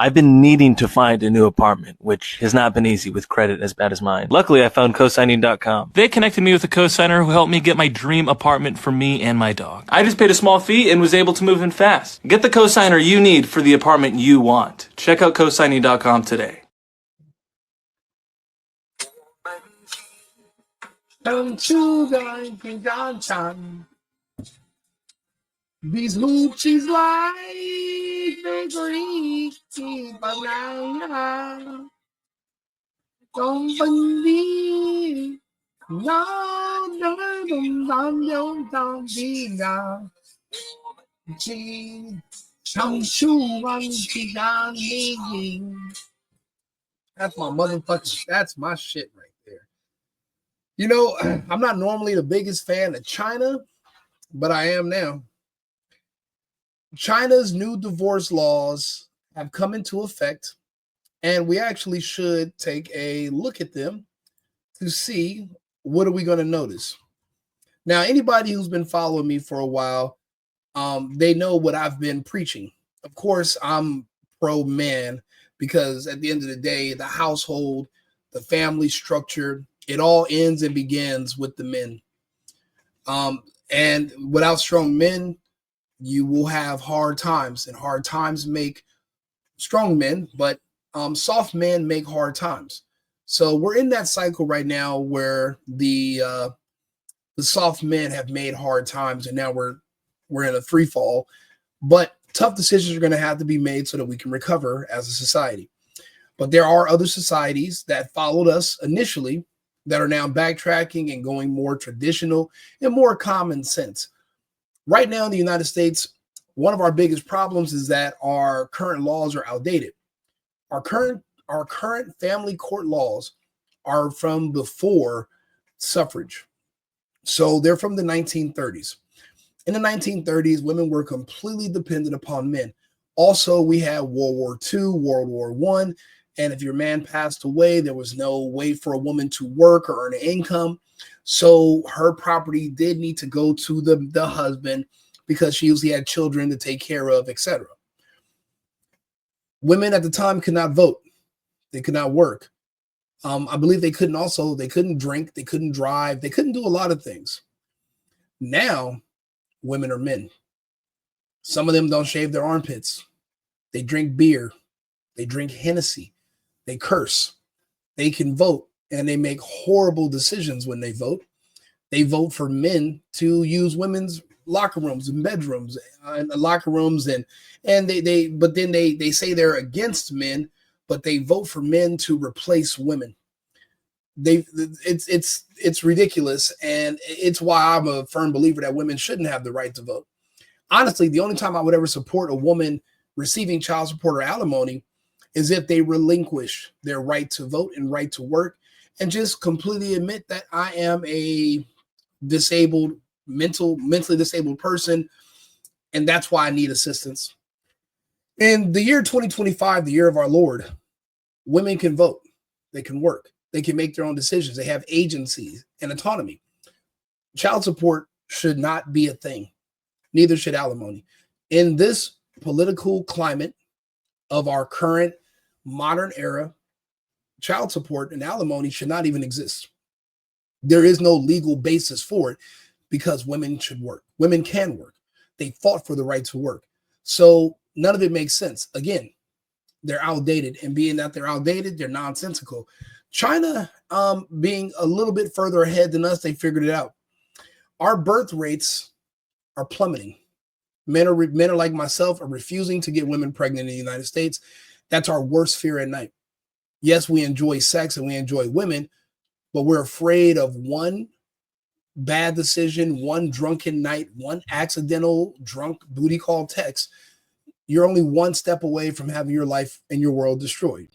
I've been needing to find a new apartment, which has not been easy with credit as bad as mine. Luckily, I found cosigning.com. They connected me with a cosigner who helped me get my dream apartment for me and my dog. I just paid a small fee and was able to move in fast. Get the cosigner you need for the apartment you want. Check out cosigning.com today. These hoochies like the banana. Don't believe, no, don't be now. That's my motherfucking, that's my shit right there. You know, I'm not normally the biggest fan of China, but I am now. China's new divorce laws have come into effect, and we actually should take a look at them to see what are we going to notice. Now, anybody who's been following me for a while, they know what I've been preaching. Of course, I'm pro-man because at the end of the day, the household, the family structure, it all ends and begins with the men. And without strong men, you will have hard times, and hard times make strong men, but soft men make hard times. So we're in that cycle right now where the soft men have made hard times, and now we're in a free fall. But tough decisions are going to have to be made so that we can recover as a society. But there are other societies that followed us initially that are now backtracking and going more traditional and more common sense. Right now in the United States, one of our biggest problems is that our current laws are outdated. Our current family court laws are from before suffrage. So they're from the 1930s. In the 1930s, women were completely dependent upon men. Also, we had World War II, World War I, and if your man passed away, there was no way for a woman to work or earn an income. So her property did need to go to the husband because she usually had children to take care of, etc. Women at the time could not vote. They could not work. I believe they couldn't drink, they couldn't drive, they couldn't do a lot of things. Now, women are men. Some of them don't shave their armpits. They drink beer. They drink Hennessy. They curse. They can vote, and they make horrible decisions when they vote. They vote for men to use women's locker rooms and bedrooms and locker rooms, and they say they're against men, but they vote for men to replace women. It's ridiculous, and it's why I'm a firm believer that women shouldn't have the right to vote. Honestly, the only time I would ever support a woman receiving child support or alimony is if they relinquish their right to vote and right to work and just completely admit that I am a disabled, mentally disabled person, and that's why I need assistance. In the year 2025, the year of our Lord, women can vote, they can work, they can make their own decisions, they have agency and autonomy. Child support should not be a thing. Neither should alimony. In this political climate of our current modern era, child support and alimony should not even exist. There is no legal basis for it because women should work. Women can work. They fought for the right to work. So none of it makes sense. Again, they're outdated, and being that they're outdated, they're nonsensical. China, being a little bit further ahead than us, they figured it out. Our birth rates are plummeting. Men are like myself are refusing to get women pregnant in the United States. That's our worst fear at night. Yes, we enjoy sex and we enjoy women, but we're afraid of one bad decision, one drunken night, one accidental drunk booty call text. You're only one step away from having your life and your world destroyed.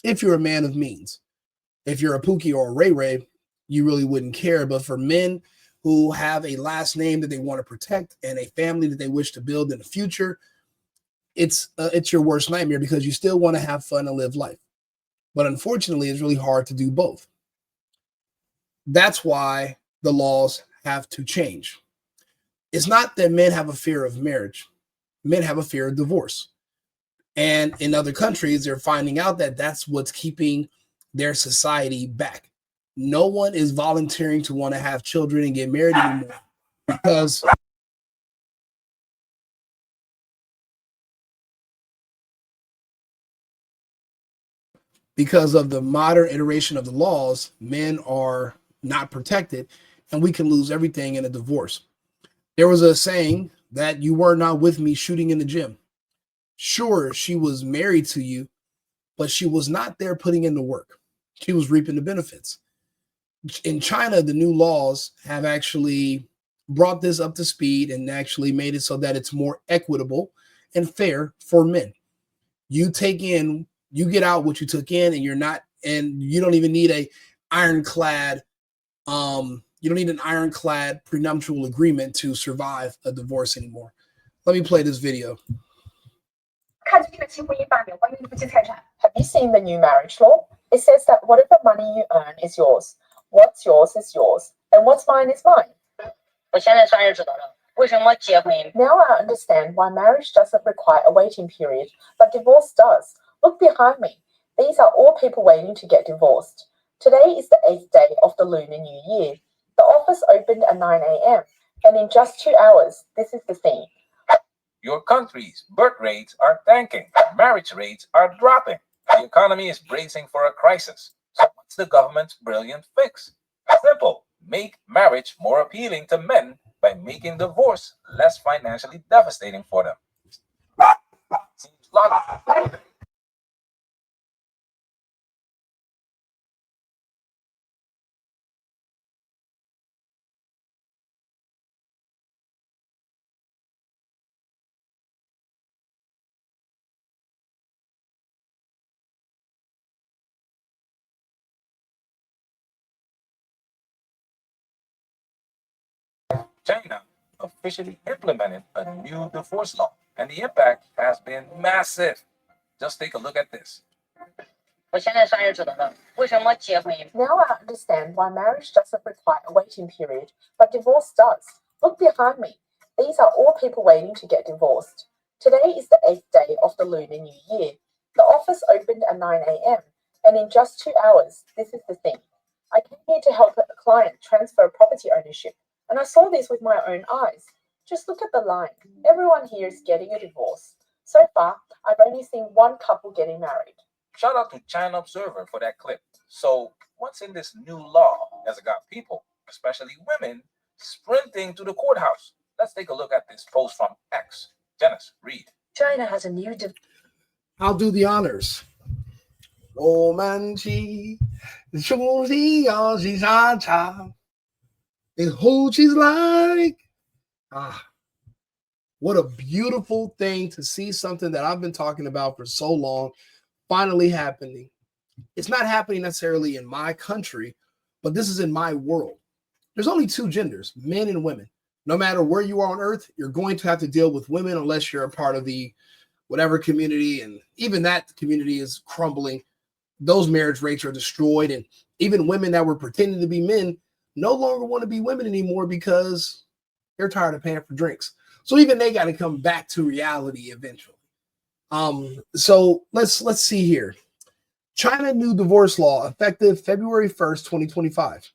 If you're a man of means, if you're a Pookie or a Ray Ray, you really wouldn't care. But for men who have a last name that they want to protect and a family that they wish to build in the future, it's your worst nightmare because you still want to have fun and live life. But unfortunately, it's really hard to do both. That's why the laws have to change. It's not that men have a fear of marriage. Men have a fear of divorce. And in other countries, they're finding out that that's what's keeping their society back. No one is volunteering to want to have children and get married anymore because of the modern iteration of the laws. Men are not protected, and we can lose everything in a divorce. There was a saying that you were not with me shooting in the gym. Sure, she was married to you, but she was not there putting in the work. She was reaping the benefits. In China, the new laws have actually brought this up to speed and actually made it so that it's more equitable and fair for men. You get out what you took in, and you don't even need a ironclad, you don't need an ironclad prenuptial agreement to survive a divorce anymore. Let me play this video. Have you seen the new marriage law? It says that whatever money you earn is yours. What's yours is yours, and what's mine is mine. Now I understand why marriage doesn't require a waiting period, but divorce does. Look behind me. These are all people waiting to get divorced. Today is the 8th day of the Lunar New Year. The office opened at 9 a.m., and in just 2 hours, this is the scene. Your country's birth rates are tanking. Marriage rates are dropping. The economy is bracing for a crisis. So what's the government's brilliant fix? Simple. Make marriage more appealing to men by making divorce less financially devastating for them. Seems logical. China officially implemented a new divorce law, and the impact has been massive. Just take a look at this. Now I understand why marriage doesn't require a waiting period, but divorce does. Look behind me. These are all people waiting to get divorced. Today is the 8th day of the Lunar New Year. The office opened at 9 a.m., and in just 2 hours, this is the thing. I came here to help a client transfer property ownership, and I saw this with my own eyes. Just look at the line. Everyone here is getting a divorce. So far, I've only seen one couple getting married. Shout out to China Observer for that clip. So, what's in this new law has got people, especially women, sprinting to the courthouse? Let's take a look at this post from X. Janice, read. China has a new I'll do the honors. Is who she's like. What a beautiful thing to see something that I've been talking about for so long finally happening. It's not happening necessarily in my country, but this is in my world. There's only two genders, men and women. No matter where you are on earth, you're going to have to deal with women unless you're a part of the whatever community, and even that community is crumbling. Those marriage rates are destroyed, and even women that were pretending to be men no longer want to be women anymore because they're tired of paying for drinks. So even they got to come back to reality eventually. So let's see here. China new divorce law effective February 1st, 2025.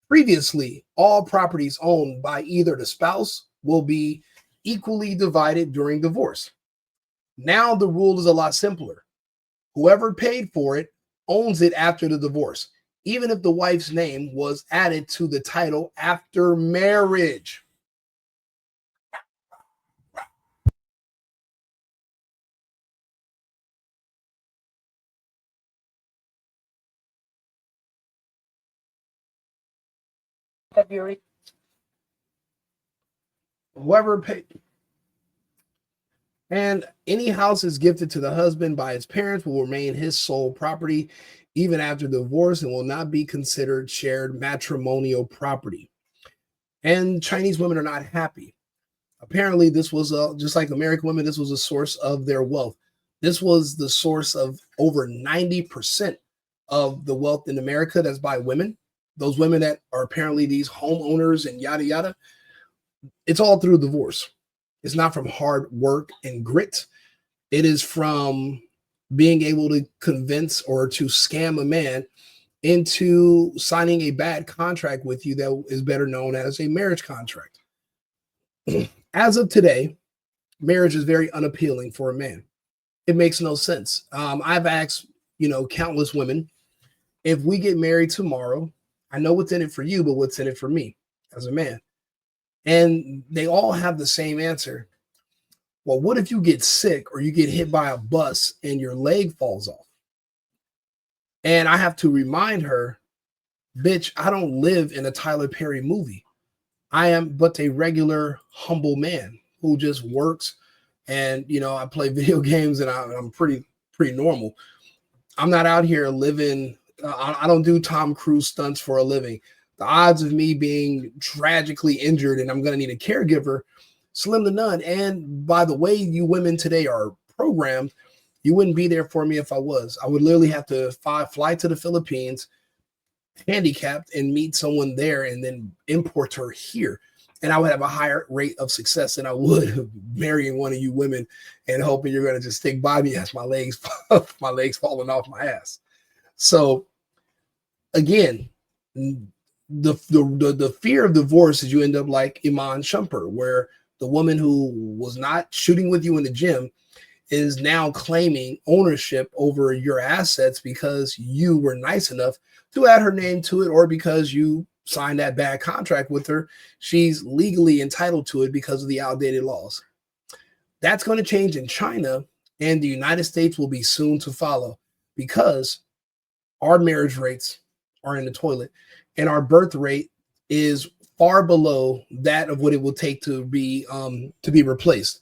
Previously, all properties owned by either the spouse will be equally divided during divorce. Now the rule is a lot simpler. Whoever paid for it owns it after the divorce, even if the wife's name was added to the title after marriage. February. Whoever paid. And any house is gifted to the husband by his parents will remain his sole property even after divorce and will not be considered shared matrimonial property. And Chinese women are not happy. Apparently, this was just like American women, this was a source of their wealth. This was the source of over 90% of the wealth in America that's by women. Those women that are apparently these homeowners and yada, yada. It's all through divorce. It's not from hard work and grit. It is from being able to convince or to scam a man into signing a bad contract with you that is better known as a marriage contract. As of today, marriage is very unappealing for a man. It makes no sense. I've asked, countless women, if we get married tomorrow, I know what's in it for you, but what's in it for me as a man? And they all have the same answer. Well, what if you get sick or you get hit by a bus and your leg falls off? And I have to remind her, bitch, I don't live in a Tyler Perry movie. I am but a regular, humble man who just works. And, I play video games and I'm pretty normal. I'm not out here living. I don't do Tom Cruise stunts for a living. The odds of me being tragically injured and I'm going to need a caregiver, slim to none. And by the way, you women today are programmed, you wouldn't be there for me if I was. I would literally have to fly to the Philippines, handicapped, and meet someone there and then import her here. And I would have a higher rate of success than I would marrying one of you women and hoping you're going to just stick by me as my legs falling off my ass. So again, the fear of divorce is you end up like Iman Shumpert, where the woman who was not shooting with you in the gym is now claiming ownership over your assets because you were nice enough to add her name to it, or because you signed that bad contract with her. She's legally entitled to it because of the outdated laws. That's going to change in China, and the United States will be soon to follow, because our marriage rates are in the toilet and our birth rate is far below that of what it will take to be replaced.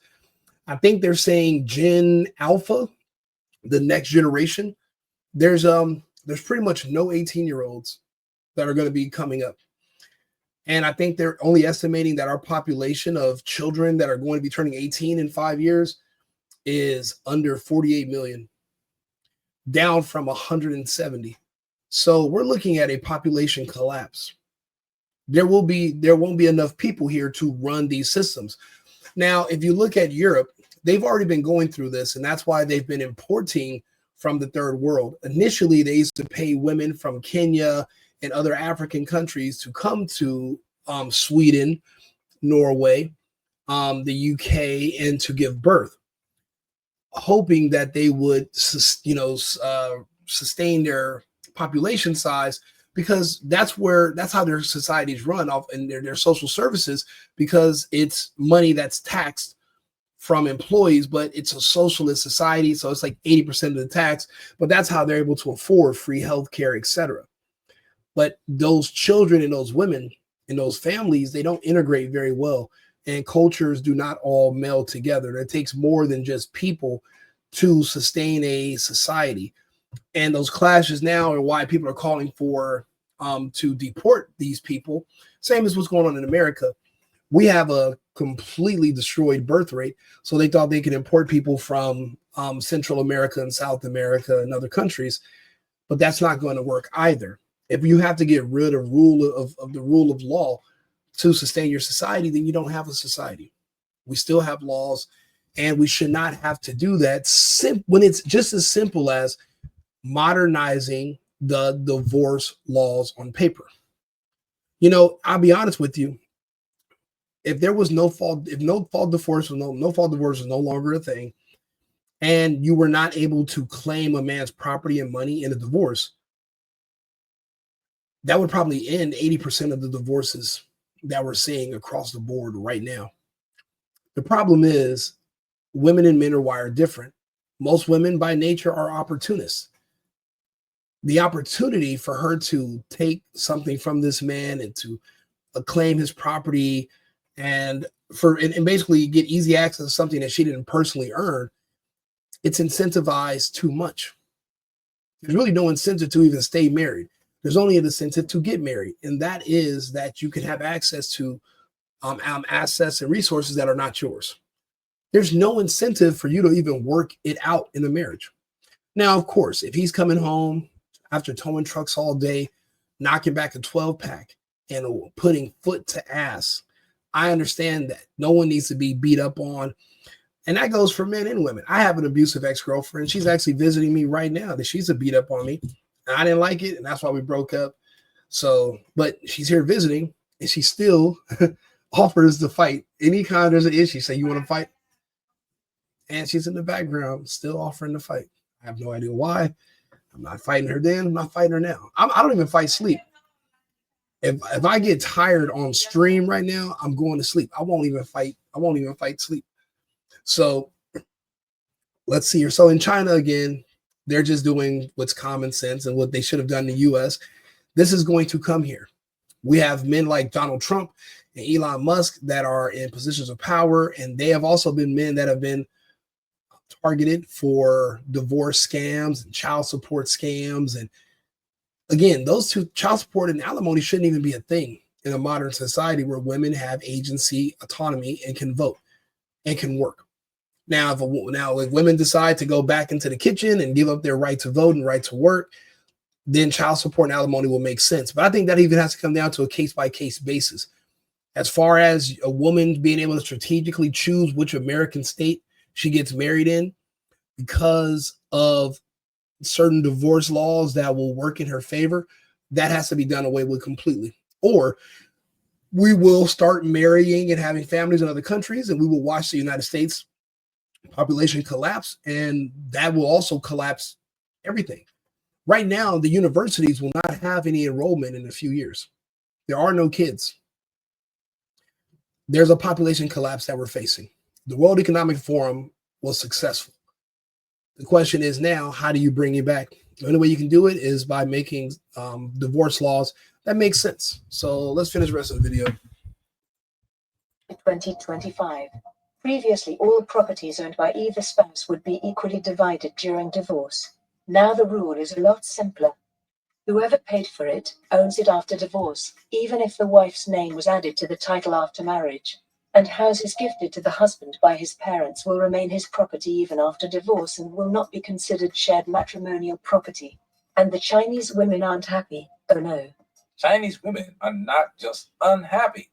I think they're saying Gen Alpha, the next generation, there's pretty much no 18-year-olds that are going to be coming up. And I think they're only estimating that our population of children that are going to be turning 18 in 5 years is under 48 million, down from 170. So we're looking at a population collapse. There won't be enough people here to run these systems. Now, if you look at Europe, they've already been going through this, and that's why they've been importing from the third world. Initially, they used to pay women from Kenya and other African countries to come to Sweden, Norway, the UK, and to give birth, hoping that they would, sustain their population size, because that's how their societies run off, and their social services, because it's money that's taxed from employees, but it's a socialist society, so it's like 80% of the tax. But that's how they're able to afford free healthcare, etc. But those children and those women and those families, they don't integrate very well, and cultures do not all meld together. It takes more than just people to sustain a society. And those clashes now are why people are calling for to deport these people. Same as what's going on in America. We have a completely destroyed birth rate, so they thought they could import people from Central America and South America and other countries, but that's not going to work either. If you have to get rid of the rule of law to sustain your society, then you don't have a society. We still have laws, and we should not have to do that when it's just as simple as modernizing the divorce laws on paper. I'll be honest with you. If there was no fault divorce was no longer a thing, and you were not able to claim a man's property and money in a divorce, that would probably end 80% of the divorces that we're seeing across the board right now. The problem is women and men are wired different. Most women by nature are opportunists. The opportunity for her to take something from this man and to claim his property and basically get easy access to something that she didn't personally earn, it's incentivized too much. There's really no incentive to even stay married. There's only an incentive to get married, and that is that you can have access to assets and resources that are not yours. There's no incentive for you to even work it out in a marriage. Now, of course, if he's coming home after towing trucks all day, knocking back a 12-pack and putting foot to ass, I understand that. No one needs to be beat up on. And that goes for men and women. I have an abusive ex-girlfriend. She's actually visiting me right now. That she's a beat up on me. And I didn't like it, and that's why we broke up. So, but she's here visiting, and she still offers to fight anytime there's an issue. Say, you want to fight? And she's in the background still offering to fight. I have no idea why. I'm not fighting her then. I'm not fighting her now. I don't even fight sleep. If I get tired on stream right now, I'm going to sleep. I won't even fight sleep. So let's see here. So in China, again, they're just doing what's common sense and what they should have done in the US. This is going to come here. We have men like Donald Trump and Elon Musk that are in positions of power, and they have also been men that have been targeted for divorce scams and child support scams. And again, those two, child support and alimony, shouldn't even be a thing in a modern society where women have agency, autonomy, and can vote and can work. Now, if women decide to go back into the kitchen and give up their right to vote and right to work, then child support and alimony will make sense. But I think that even has to come down to a case-by-case basis. As far as a woman being able to strategically choose which American state she gets married in because of certain divorce laws that will work in her favor, that has to be done away with completely. Or we will start marrying and having families in other countries, and we will watch the United States population collapse, and that will also collapse everything. Right now, the universities will not have any enrollment in a few years. There are no kids. There's a population collapse that we're facing. The World Economic Forum was successful. The question is now, how do you bring it back? The only way you can do it is by making divorce laws that make sense. So let's finish the rest of the video. 2025. Previously, all properties owned by either spouse would be equally divided during divorce. Now the rule is a lot simpler. Whoever paid for it owns it after divorce, even if the wife's name was added to the title after marriage. And houses gifted to the husband by his parents will remain his property even after divorce and will not be considered shared matrimonial property. And the Chinese women aren't happy. Oh no. Chinese women are not just unhappy.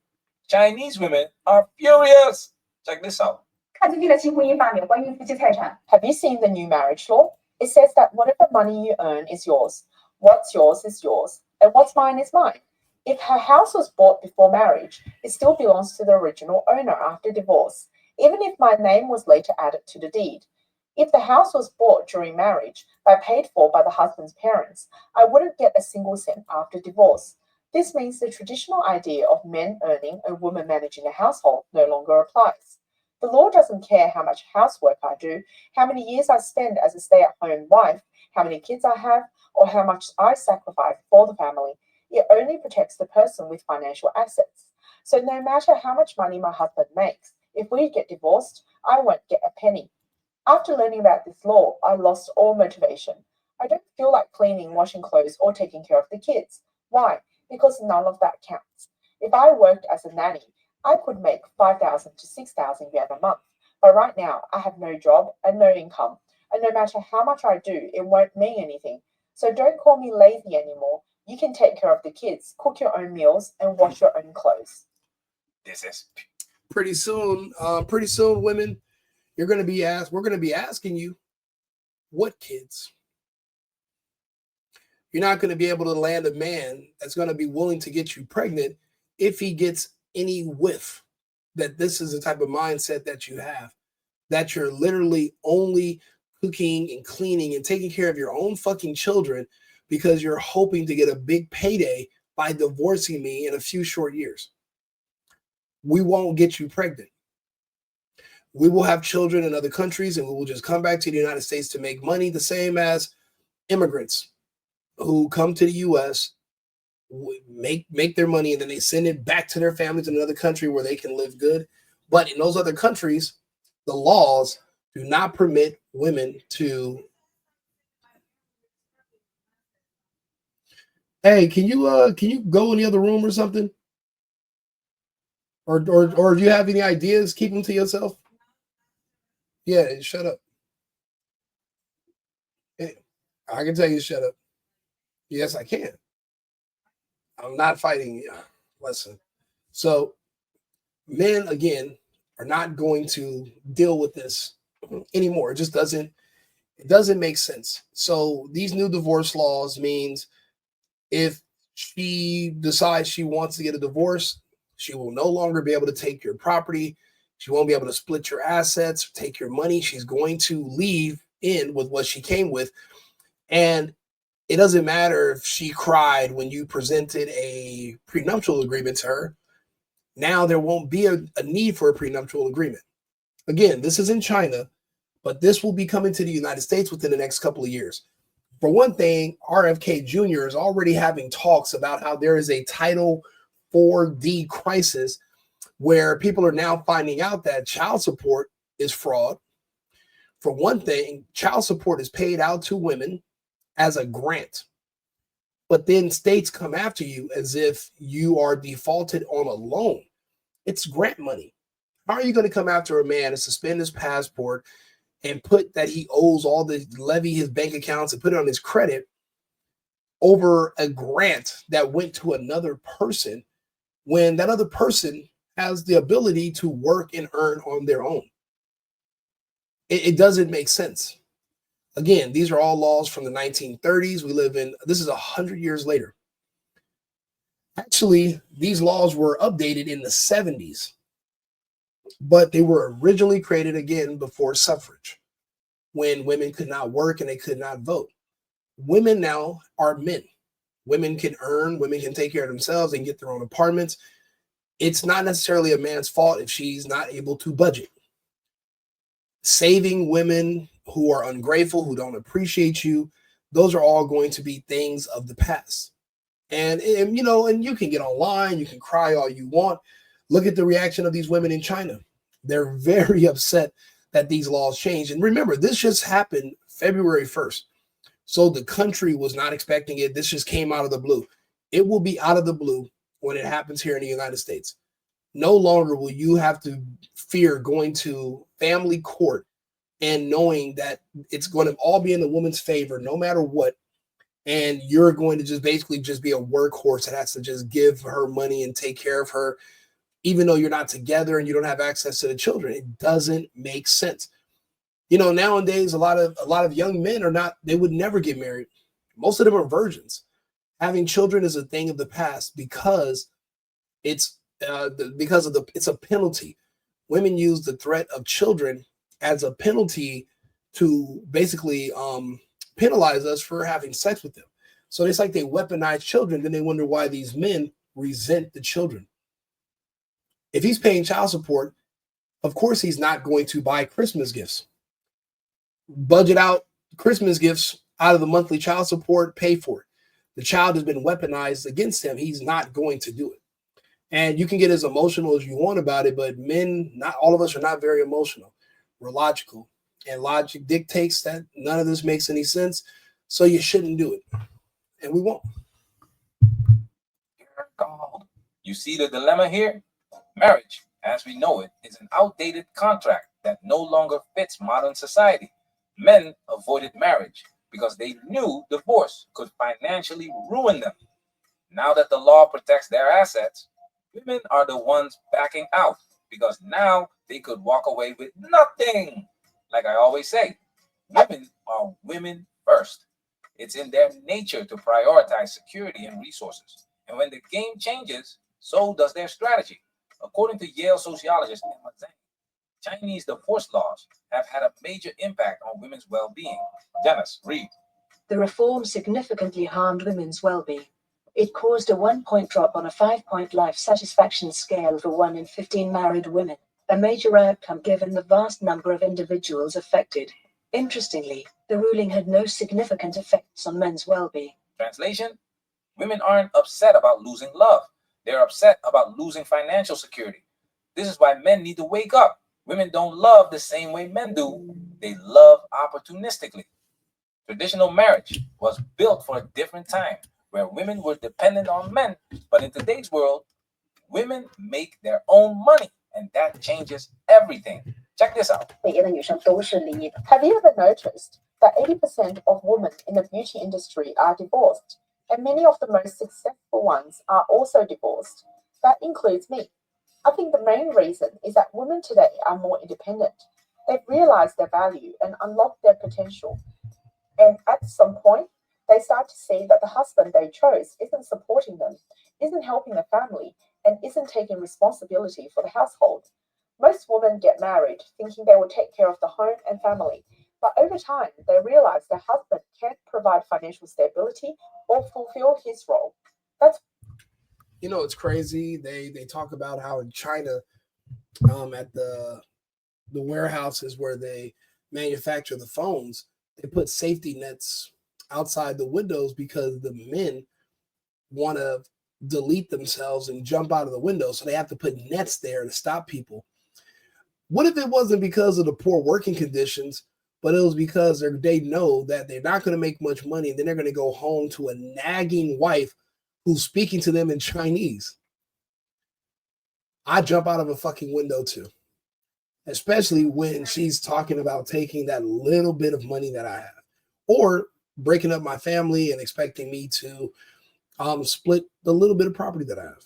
Chinese women are furious. Check this out. 看这第6期婚姻罢免关于夫妻财产。Have you seen the new marriage law? It says that whatever money you earn is yours. What's yours is yours, and what's mine is mine. If her house was bought before marriage, it still belongs to the original owner after divorce, even if my name was later added to the deed. If the house was bought during marriage, but paid for by the husband's parents, I wouldn't get a single cent after divorce. This means the traditional idea of men earning and women managing a household no longer applies. The law doesn't care how much housework I do, how many years I spend as a stay-at-home wife, how many kids I have, or how much I sacrifice for the family. It only protects the person with financial assets. So no matter how much money my husband makes, if we get divorced, I won't get a penny. After learning about this law, I lost all motivation. I don't feel like cleaning, washing clothes, or taking care of the kids. Why? Because none of that counts. If I worked as a nanny, I could make 5,000 to 6,000 yuan a month. But right now, I have no job and no income. And no matter how much I do, it won't mean anything. So don't call me lazy anymore. You can take care of the kids, cook your own meals, and wash your own clothes. This is Pretty soon, women, we're going to be asking you, what kids? You're not going to be able to land a man that's going to be willing to get you pregnant if he gets any whiff that this is the type of mindset that you have, that you're literally only cooking and cleaning and taking care of your own fucking children because you're hoping to get a big payday by divorcing me in a few short years. We won't get you pregnant. We will have children in other countries, and we will just come back to the United States to make money, the same as immigrants who come to the U.S., make their money, and then they send it back to their families in another country where they can live good. But in those other countries, the laws do not permit women to. Hey, can you go in the other room or something? Or do you have any ideas? Keep them to yourself. Yeah, shut up. I can tell you to shut up. Yes, I can. I'm not fighting you. Listen. So men, again, are not going to deal with this anymore. It just doesn't make sense. So these new divorce laws means if she decides she wants to get a divorce, she will no longer be able to take your property. She won't be able to split your assets, take your money. She's going to leave in with what she came with. And it doesn't matter if she cried when you presented a prenuptial agreement to her. Now there won't be a need for a prenuptial agreement. Again, this is in China, but this will be coming to the United States within the next couple of years. For one thing, RFK Jr. is already having talks about how there is a Title 4D crisis where people are now finding out that child support is fraud. For one thing, child support is paid out to women as a grant, but then states come after you as if you are defaulted on a loan. It's grant money. How are you going to come after a man and suspend his passport and put that he owes all the levy his bank accounts and put it on his credit over a grant that went to another person when that other person has the ability to work and earn on their own? It doesn't make sense. Again, these are all laws from the 1930s. This is 100 years later. Actually, these laws were updated in the 70s, but they were originally created again before suffrage, when women could not work and they could not vote. Women now are men. Women can earn, women can take care of themselves and get their own apartments. It's not necessarily a man's fault if she's not able to budget. Saving women who are ungrateful, who don't appreciate you, those are all going to be things of the past. And you can get online, you can cry all you want. Look at the reaction of these women in China. They're very upset that these laws changed. And remember, this just happened February 1st. So the country was not expecting it. This just came out of the blue. It will be out of the blue when it happens here in the United States. No longer will you have to fear going to family court and knowing that it's going to all be in the woman's favor no matter what. And you're going to just basically just be a workhorse that has to just give her money and take care of her, even though you're not together and you don't have access to the children. It doesn't make sense. Nowadays, a lot of young men they would never get married. Most of them are virgins. Having children is a thing of the past because it's a penalty. Women use the threat of children as a penalty to basically penalize us for having sex with them. So it's like they weaponize children. Then they wonder why these men resent the children. If he's paying child support, of course he's not going to buy Christmas gifts. Budget out Christmas gifts out of the monthly child support, pay for it. The child has been weaponized against him. He's not going to do it. And you can get as emotional as you want about it, but men, not all of us are not very emotional. We're logical. And logic dictates that none of this makes any sense. So you shouldn't do it. And we won't. You see the dilemma here? Marriage, as we know it, is an outdated contract that no longer fits modern society. Men avoided marriage because they knew divorce could financially ruin them. Now that the law protects their assets, women are the ones backing out because now they could walk away with nothing. Like I always say, women are women first. It's in their nature to prioritize security and resources. And when the game changes, so does their strategy. According to Yale sociologist Emma Zhang, Chinese divorce laws have had a major impact on women's well-being. Dennis, read. The reform significantly harmed women's well-being. It caused a 1-point drop on a 5-point life satisfaction scale for 1 in 15 married women, a major outcome given the vast number of individuals affected. Interestingly, the ruling had no significant effects on men's well-being. Translation? Women aren't upset about losing love. They're upset about losing financial security. This is why men need to wake up. Women don't love the same way men do. They love opportunistically. Traditional marriage was built for a different time, where women were dependent on men. But in today's world, women make their own money, and that changes everything. Check this out. Have you ever noticed that 80% of women in the beauty industry are divorced, and many of the most successful ones are also divorced? That includes me. I think the main reason is that women today are more independent. They've realized their value and unlocked their potential. And at some point, they start to see that the husband they chose isn't supporting them, isn't helping the family, and isn't taking responsibility for the household. Most women get married thinking they will take care of the home and family, but over time they realize their husband can't provide financial stability or fulfill his role. That's It's crazy. They talk about how in China, at the warehouses where they manufacture the phones, they put safety nets outside the windows because the men want to delete themselves and jump out of the window. So they have to put nets there to stop people. What if it wasn't because of the poor working conditions, but it was because they know that they're not going to make much money, and then they're going to go home to a nagging wife who's speaking to them in Chinese? I jump out of a fucking window too, especially when she's talking about taking that little bit of money that I have, or breaking up my family and expecting me to split the little bit of property that I have.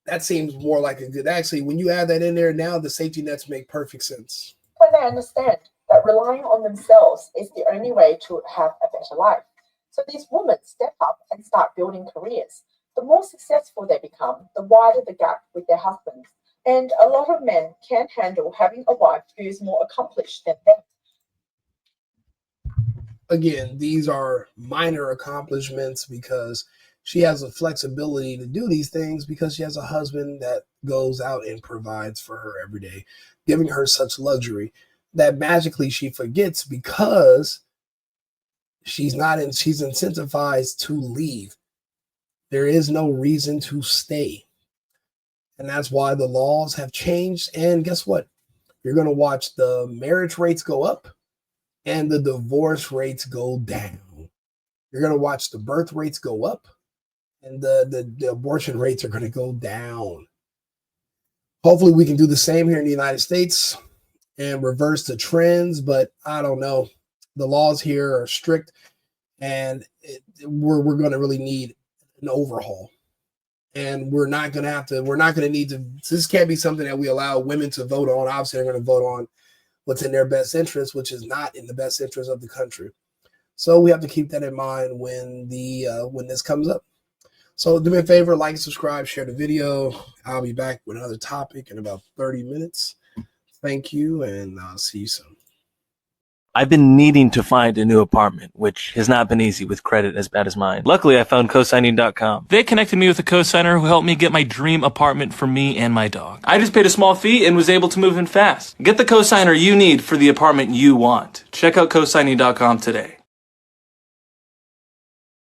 That seems more like a good. Actually, when you add that in there, now the safety nets make perfect sense. when they understand that relying on themselves is the only way to have a better life. So these women step up and start building careers. The more successful they become, the wider the gap with their husbands. And a lot of men can't handle having a wife who is more accomplished than them. Again, these are minor accomplishments because she has the flexibility to do these things because she has a husband that goes out and provides for her every day, giving her such luxury that magically she forgets because she's incentivized to leave. There is no reason to stay. And that's why the laws have changed. And guess what? You're going to watch the marriage rates go up and the divorce rates go down. You're going to watch the birth rates go up and the abortion rates are going to go down. Hopefully we can do the same here in the United States and reverse the trends, but I don't know. The laws here are strict and we're going to really need an overhaul. And we're not going to need to, this can't be something that we allow women to vote on. Obviously, they're going to vote on what's in their best interest, which is not in the best interest of the country. So we have to keep that in mind when this comes up. So do me a favor, like and subscribe, share the video. I'll be back with another topic in about 30 minutes. Thank you, and I'll see you soon. I've been needing to find a new apartment, which has not been easy with credit as bad as mine. Luckily, I found cosigning.com. They connected me with a cosigner who helped me get my dream apartment for me and my dog. I just paid a small fee and was able to move in fast. Get the cosigner you need for the apartment you want. Check out cosigning.com today.